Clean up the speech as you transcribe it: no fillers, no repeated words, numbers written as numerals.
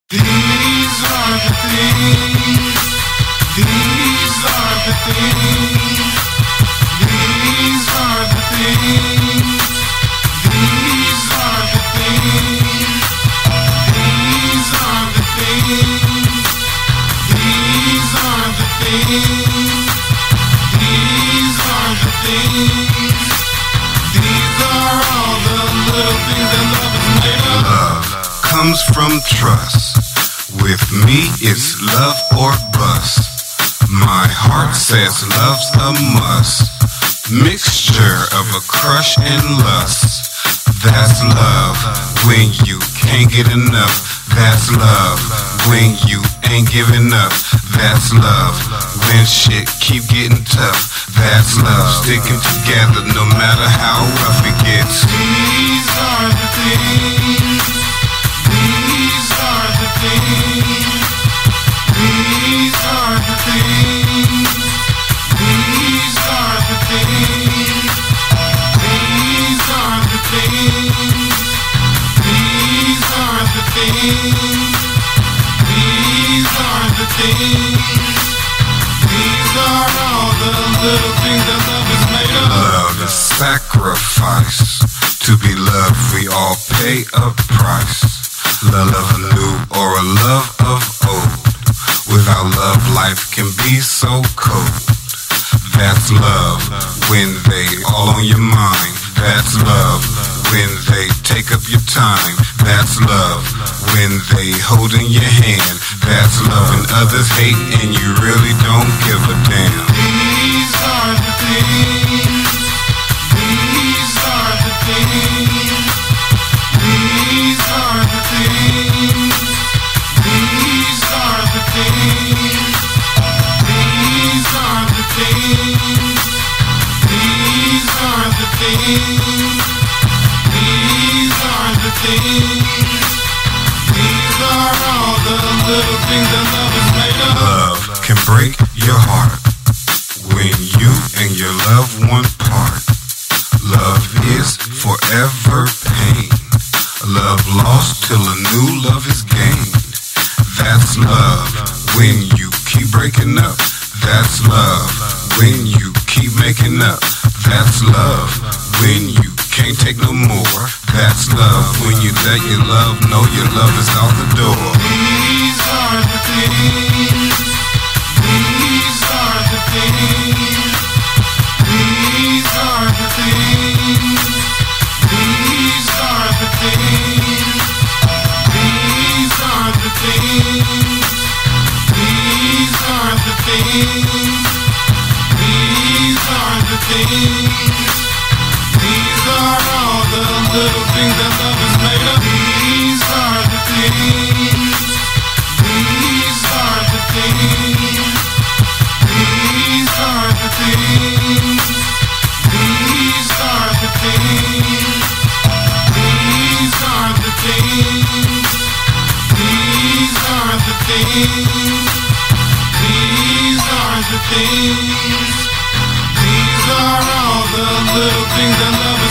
These are the things. These are the things. These are the things. These are the things. These are the things. These are the things. These are the things. These are all the little things that love is made of. Love comes from trust. With me it's love or bust. My heart says love's a must. Mixture of a crush and lust. That's love when you can't get enough. That's love when you ain't giving up. That's love when shit keep getting tough. That's love sticking together no matter how rough it gets. These are the things. These are the things. These are the things. These are the things. These are the things. These are the things. These are the things. These are all the little things that love is made of. Love is sacrifice. To be loved we all pay a price. Love of new or a love of old. Without love life can be so cold. That's love when they all on your mind. That's love when they take up your time. That's love when they holding your hand. That's love when others hate and you really don't give a damn. These are the things. These are the things. These are the things. These are the things. These are the things. These are the things. These are the things. These are all the little things that love is made of. Love can break your heart when you and your loved one part. Love is forever pain. Love lost till a new love is gained. That's love when you keep breaking up. That's love when you keep making up. That's love when you can't take no more. That's love when you let your love know your love is out the door. These are the things. These are the things. These are the things. These are the things. These are the things. These are the things. These are the things. These are all the little things that love is made of. These are the things. These are the things. These are the things. These are the things. These are the things. These are the things. These are the things. These are all the little things that love